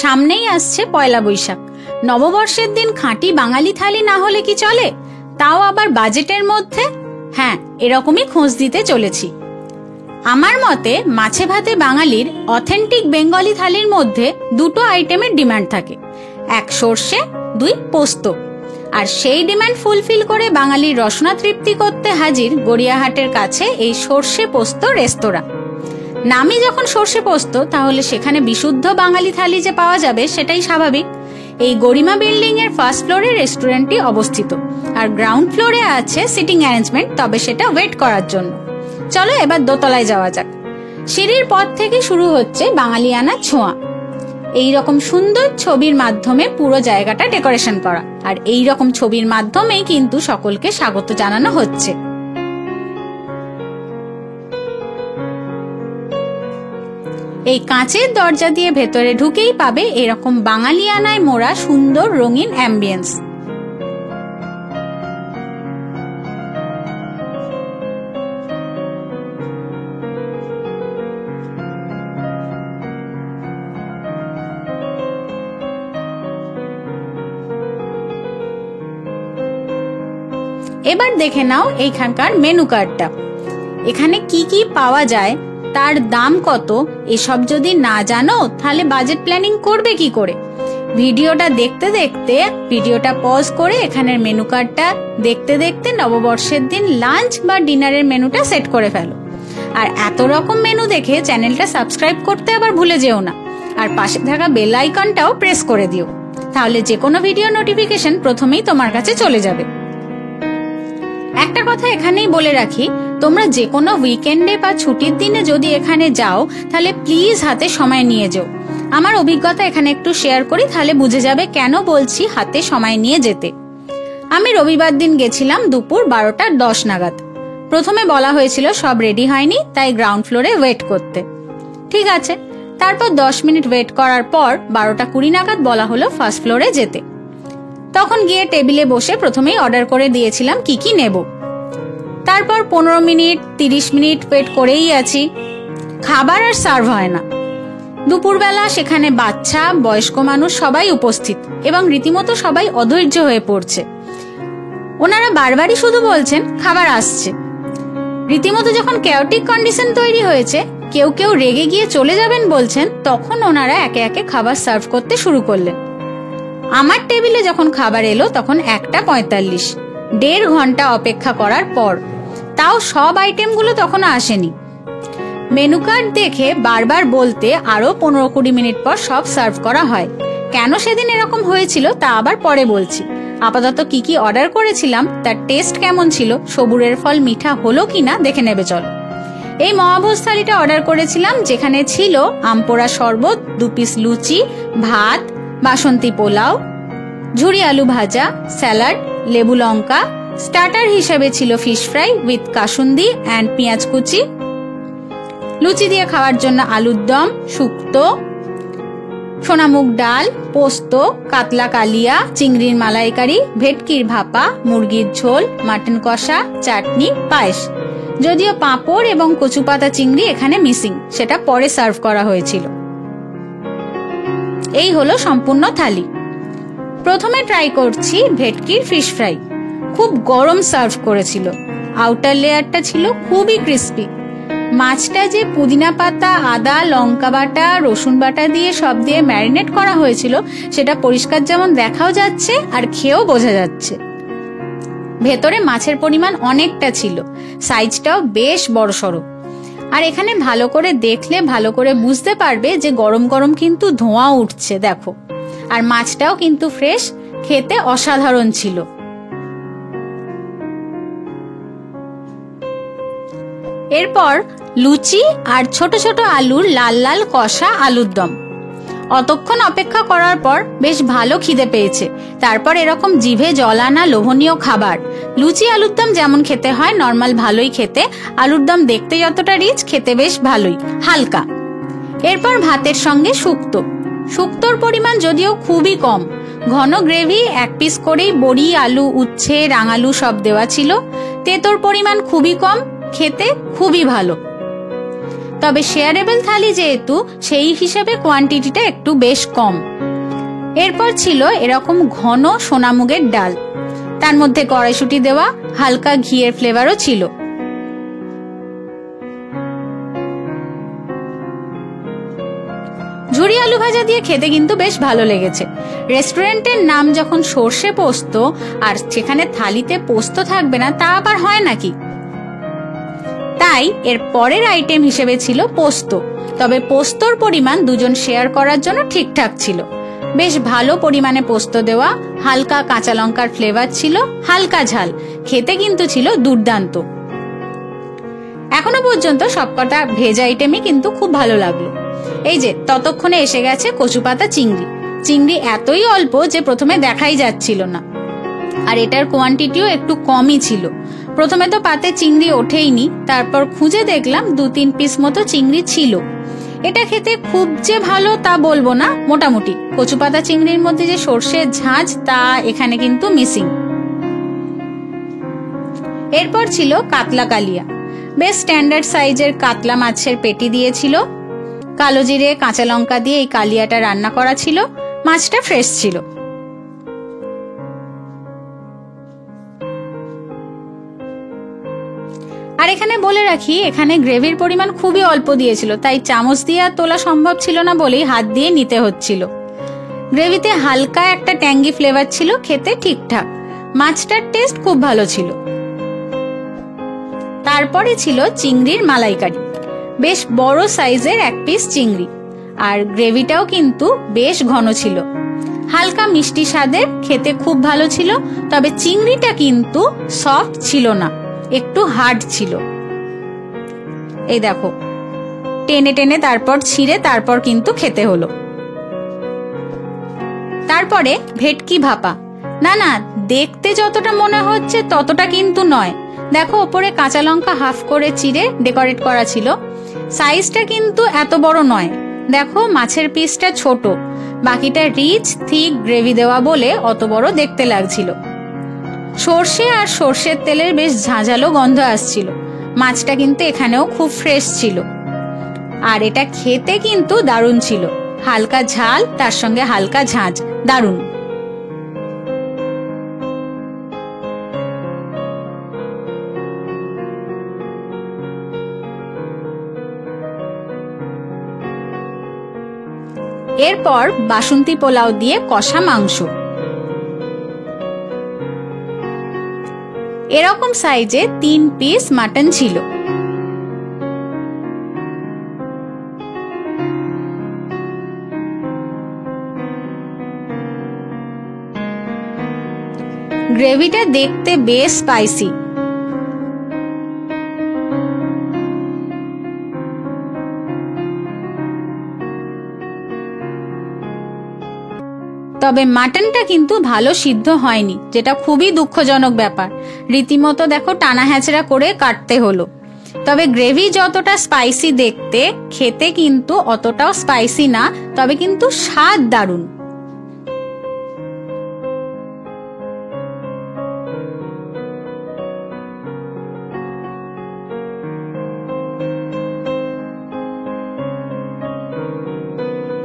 সামনেই আসছে পয়লা বৈশাখ। নববর্ষের দিন খাঁটি বাঙালি থালি না হলে কি চলে, তাও আবার বাজেটের মধ্যে? হ্যাঁ, এরকমই খোঁজ দিতে চলেছি। আমার মতে মাছে ভাতে বাঙালির অথেন্টিক বেঙ্গলি থালির মধ্যে দুটো আইটেমের ডিমান্ড থাকে, এক সর্ষে, দুই পোস্ত। আর সেই ডিমান্ড ফুলফিল করে বাঙালির রসনা তৃপ্তি করতে হাজির গড়িয়াহাটের কাছে এই সর্ষে পোস্ত রেস্তোরাঁ। নামই যখন সর্ষে পোস্ত, তাহলে সেখানে বিশুদ্ধ বাঙালি থালি যে পাওয়া যাবে সেটাই স্বাভাবিক। এই গরিমা বিল্ডিং এর ফার্স্ট ফ্লোরে রেস্টুরেন্টটি অবস্থিত, আর গ্রাউন্ড ফ্লোরে আছে সিটিং অ্যারেঞ্জমেন্ট, তবে সেটা ওয়েট করার জন্য। চলো এবার দোতলায় যাওয়া যাক। সিঁড়ির পথ থেকে শুরু হচ্ছে বাঙালিয়ানা ছোঁয়া। এইরকম সুন্দর ছবির মাধ্যমে পুরো জায়গাটা ডেকোরেশন করা, আর এইরকম ছবির মাধ্যমেই কিন্তু সকলকে স্বাগত জানানো হচ্ছে। এই কাঁচের দরজা দিয়ে ভেতরে ঢুকেই পাবে এরকম বাঙালিয়ানায় মোড়া সুন্দর রঙিন অ্যাম্বিয়েন্স। এবার দেখে নাও এইখানকার মেনু কার্ডটা। এখানে কি কি পাওয়া যায়, তার দাম কত, এসব যদি না জানো তাহলে বাজেট প্ল্যানিং করবে কি করে? ভিডিওটা দেখতে দেখতে ভিডিওটা পজ করে এখানের মেনু কার্ডটা দেখতে দেখতে নববর্ষের দিন লাঞ্চ বা ডিনারের মেনুটা সেট করে ফেলো। আর এত রকম মেনু দেখে চ্যানেলটা সাবস্ক্রাইব করতে আবার ভুলে যেও না, আর পাশে থাকা বেল আইকনটাও প্রেস করে দিও, তাহলে যে কোনো ভিডিও নোটিফিকেশন প্রথমেই তোমার কাছে চলে যাবে। একটা কথা এখানেই বলে রাখি, তোমরা যে কোনো উইকেন্ডে বা ছুটির দিনে যদি এখানে যাও তাহলে প্লিজ হাতে সময় নিয়ে যাও। আমার অভিজ্ঞতা এখানে একটু শেয়ার করি, তাহলে বুঝে যাবে কেন বলছি হাতে সময় নিয়ে যেতে। আমি রবিবার দিন গেছিলাম দুপুর 12:10 নাগাদ। প্রথমে বলা হয়েছিল সব রেডি হয়নি, তাই গ্রাউন্ড ফ্লোরে ওয়েট করতে। ঠিক আছে, তারপর 10 মিনিট ওয়েট করার পর 12:20 নাগাদ বলা হলো ফার্স্ট ফ্লোরে যেতে। তখন গিয়ে টেবিলে বসে প্রথমেই অর্ডার করে দিয়েছিলাম কি কি নেব। তারপর 15 মিনিট 30 মিনিট ওয়েট করেই আছি, খাবার আর সার্ভ হয় না। দুপুরবেলা সেখানে বাচ্চা, বয়স্ক মানুষ সবাই উপস্থিত, এবং রীতিমতো সবাই অধৈর্য হয়ে পড়ছে। ওনারা বারবারই শুধু বলছেন খাবার আসছে। রীতিমতো যখন কেওটিক কন্ডিশন তৈরি হয়েছে, কেউ কেউ রেগে গিয়ে চলে যাবেন বলছেন, তখন ওনারা একে একে খাবার সার্ভ করতে শুরু করলেন। আমার টেবিলে যখন খাবার এলো তখন 1:45, 1.5 ঘন্টা অপেক্ষা করার পর। তাও সব আইটেমগুলো তখনও আসেনি। মেনু কার্ড দেখে বারবার বলতে আরো 15-20 মিনিট পর সব সার্ভ করা হয়। কেন সেদিন এরকম হয়েছিল তা আবার পরে বলছি। আপাতত কি কি অর্ডার করেছিলাম, তার টেস্ট কেমন ছিল, সবুরের ফল মিঠা হলো কিনা দেখে নেবে চলো। এই মহাভোজ থালিটা অর্ডার করেছিলাম, যেখানে ছিল আমপোড়া শরবত, 2 পিস লুচি, ভাত, বাসন্তী পোলাও, ঝুরি আলু ভাজা, স্যালাড, লেবু লঙ্কা। স্টার্টার হিসেবে ছিল fish fry with kasundi and পেঁয়াজ কুচি। লুচি দিয়ে খাওয়ার জন্য আলুর দম, শুক্তো, সোনামুগ ডাল, পোস্ত, কাতলা কালিয়া, চিংড়ির মালাইকারি, ভেটকির ভাপা, মুরগির ঝোল, মাটন কষা, চাটনি, পায়েস। যদিও পাঁপড় এবং কচুপাতা চিংড়ি এখানে মিসিং, সেটা পরে সার্ভ করা হয়েছিল। এই হলো সম্পূর্ণ থালি। প্রথমে ট্রাই করছি ভেটকির ফিশ ফ্রাই। খুব গরম সার্ভ করেছিল, আউটার লেয়ারটা ছিল খুবই ক্রিস্পি। মাছটা যে পুদিনা পাতা, আদা, লঙ্কা বাটা, রসুন বাটা দিয়ে সব দিয়ে ম্যারিনেট করা হয়েছিল, সেটা পরিষ্কার যেমন দেখাও যাচ্ছে আর খেয়েও বোঝা যাচ্ছে। ভেতরে মাছের পরিমাণ অনেকটা ছিল, সাইজটাও বেশ বড়সড়। আর এখানে ভালো করে দেখলে ভালো করে বুঝতে পারবে যে গরম গরম কিন্তু ধোঁয়া উঠছে, দেখো। আর মাছটাও কিন্তু ফ্রেশ, খেতে অসাধারণ ছিল। এরপর লুচি আর ছোট ছোট আলুর লাল লাল কষা আলুর দম। অতক্ষণ অপেক্ষা করার পর বেশ ভালো খিদে পেয়েছে। তারপর এরকম জিভে জল আনা লোভনীয় খাবার। লুচি আলুর দম যেমন খেতে হয় নর্মাল ভালোই খেতে। আলুর দম দেখতে যতটা রিচ, খেতে বেশ ভালোই, হালকা। এরপর ভাতের সঙ্গে শুক্তো। শুক্তোর পরিমাণ যদিও খুবই কম, ঘন গ্রেভি, 1 পিস করেই বড়ি, আলু, উচ্ছে, রাঙালু সব দেওয়া ছিল। তেঁতোর পরিমাণ খুবই কম, খেতে খুবই ভালো। তবে শেয়ারেবল থালি যেহেতু, সেই হিসেবে কোয়ান্টিটিটা একটু বেশ কম। এরপর ছিল এরকম ঘন সোনামুগের ডাল, তার মধ্যে কড়াইশুঁটি দেওয়া, হালকা ঘিয়ের ফ্লেভারও ছিল। ঝুরি আলু ভাজা দিয়ে খেতে কিন্তু বেশ ভালো লেগেছে। রেস্টুরেন্টের নাম যখন সর্ষে পোস্ত, আর সেখানে থালিতে পোস্ত থাকবে না তা আবার হয় নাকি? তাই এর পরের আইটেম হিসেবে ছিল পোস্ত। তবে পোস্তর পরিমাণ দুজন শেয়ার করার জন্য ঠিকঠাক ছিল। বেশ ভালো পরিমাণে পোস্ত দেওয়া, হালকা কাঁচা লঙ্কার ফ্লেভার ছিল, হালকা ঝাল, খেতে কিন্তু ছিল দুর্দান্ত। এখনো পর্যন্ত সবকটা ভেজ আইটেমই কিন্তু খুব ভালো লাগলো। এই যে ততক্ষণে এসে গেছে কচুপাতা চিংড়ি। চিংড়ি এতই অল্প যে প্রথমে দেখাই যাচ্ছিল না, আর এটার কোয়ান্টিটিও একটু কমই ছিল। প্রথমে তো পাতে চিংড়ি ওঠেইনি, তারপর খুঁজে দেখলাম 2-3 পিস মতো চিংড়ি ছিল। এটা খেতে খুব যে ভালো তা বলবো না, মোটামুটি। কচুপাতা চিংড়ির মধ্যে যে সর্ষের ঝাঁঝ তা এখানে কিন্তু মিসিং। এরপর ছিল কাতলা কালিয়া। বেশ স্ট্যান্ডার্ড সাইজের কাতলা মাছের পেটি দিয়েছিল। কালো জিরে কাঁচা লঙ্কা দিয়ে এই কালিয়াটা রান্না করা ছিল। মাছটা ফ্রেশ ছিল। আর এখানে বলে রাখি, এখানে গ্রেভির পরিমাণ খুবই অল্প দিয়েছিল, তাই চামচ দিয়ে আর তোলা সম্ভব ছিল না বলেই হাত দিয়ে নিতে হচ্ছিল। গ্রেভিতে হালকা একটা ট্যাঙ্গি ফ্লেভার ছিল, খেতে ঠিকঠাক। মাছটার টেস্ট খুব ভালো ছিল। তারপরে ছিল চিংড়ির মালাইকারি। বেশ বড় সাইজের 1 পিস চিংড়ি, আর গ্রেভিটাও কিন্তু বেশ ঘন ছিল। হালকা মিষ্টি স্বাদের, খেতে খুব ভালো ছিল। তবে চিংড়িটা কিন্তু সফট ছিল না, একটু হার্ড ছিল। এই দেখো, টেনে টেনে তারপর ছিঁড়ে তারপর কিন্তু খেতে হলো। তারপরে ভেটকি ভাপা। না না, দেখতে যতটা মনে হচ্ছে ততটা কিন্তু নয়। দেখো, ওপরে কাঁচা লঙ্কা হাফ করে চিড়ে ডেকোরেট করা ছিল। সাইজটা কিন্তু এত বড় নয়। দেখো, মাছের পিসটা ছোট, বাকিটা রিচ থিক গ্রেভি দেওয়া বলে অত বড় দেখতে লাগছিল। সর্ষে আর সর্ষের তেলের বেশ ঝাঁঝালো গন্ধ আসছিল। মাছটা কিন্তু এখানেও খুব ফ্রেশ ছিল। আর এটা খেতে কিন্তু দারুণ ছিল। হালকা ঝাল, তার সঙ্গে হালকা ঝাঁঝ, দারুণ। এরপর বাসন্তী পোলাও দিয়ে কষা মাংস। এরকম সাইজে 3 পিস মাটন ছিল। গ্রেভিটা দেখতে বেশ স্পাইসি। তবে মাটনটা কিন্তু ভালো সিদ্ধ হয়নি, যেটা খুবই দুঃখজনক ব্যাপার। রীতিমতো দেখো টানা হ্যাচড়া করে কাটতে হলো। তবে গ্রেভি যতটা স্পাইসি দেখতে, খেতে কিন্তু অতটাও স্পাইসি না, তবে কিন্তু স্বাদ দারুণ।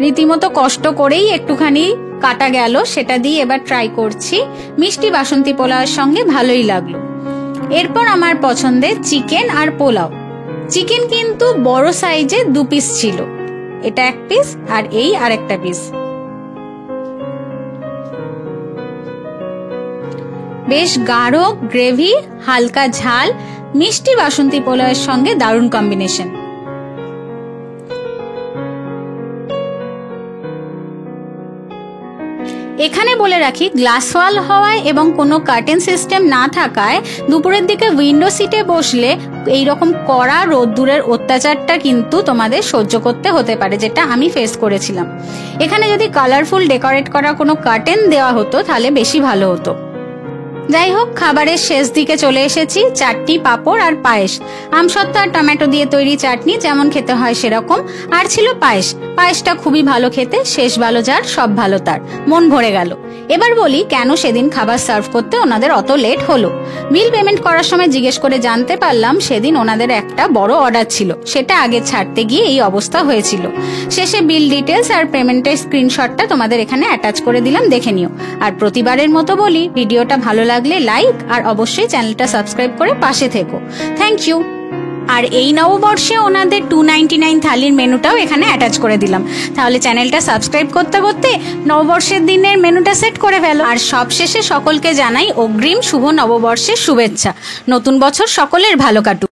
রীতিমতো কষ্ট করেই একটুখানি কাটা গেল, সেটা দিয়ে এবার ট্রাই করছি। মিষ্টি বাসন্তী পোলাওয়ের সঙ্গে ভালোই লাগলো। এরপর আমার পছন্দের চিকেন আর পোলাও। চিকেন কিন্তু বড় সাইজে 2 পিস ছিল। এটা 1 পিস আর এই আরেকটা পিস। বেশ গাঢ় গ্রেভি, হালকা ঝাল, মিষ্টি বাসন্তী পোলাওয়ের সঙ্গে দারুণ কম্বিনেশন। এখানে বলে রাখি, গ্লাস ওয়াল হওয়ায় এবং কোনো কার্টেন সিস্টেম না থাকায় দুপুরের দিকে উইন্ডো সিটে বসলে এইরকম কড়া রোদ্দুরের অত্যাচারটা কিন্তু তোমাদের সহ্য করতে হতে পারে, যেটা আমি ফেস করেছিলাম। এখানে যদি কালারফুল ডেকোরেট করা কোনো কার্টেন দেওয়া হতো তাহলে বেশি ভালো হতো। যাই হোক, খাবারের শেষ দিকে চলে এসেছি। চাটনি, পাঁপড় আর পায়েস। আমসত্ত্ব আর টমেটো দিয়ে তৈরি চাটনি, যেমন খেতে হয় সেরকম। আর ছিল পায়েস। পায়েসটা খুবই ভালো খেতে, শেষ ভালো যার সব ভালো তার, মন ভরে গেল। এবার বলি কেন সেদিন খাবার সার্ভ করতে ওনাদের অত লেট হলো। বিল পেমেন্ট করার সময় জিজ্ঞেস করে জানতে পারলাম সেদিন ওনাদের একটা বড় অর্ডার ছিল, সেটা আগে ছাড়তে গিয়ে এই অবস্থা হয়েছিল। শেষে বিল ডিটেলস আর পেমেন্টের স্ক্রিনশটটা তোমাদের এখানে অ্যাটাচ করে দিলাম, দেখে নিও। আর প্রতিবারের মতো বলি, ভিডিওটা ভালো লাগলে লাইক আর অবশ্যই চ্যানেলটা সাবস্ক্রাইব করে পাশে থেকো। Thank you. আর এই নববর্ষে ওনাদের 299 থালির মেনুটাও এখানে অ্যাটাচ করে দিলাম। তাহলে চ্যানেলটা সাবস্ক্রাইব করতে করতে নববর্ষের দিনের মেনুটা সেট করে ফেলো। আর সবশেষে সকলকে জানাই অগ্রিম শুভ নববর্ষের শুভেচ্ছা। নতুন বছর সকলের ভালো কাটুক।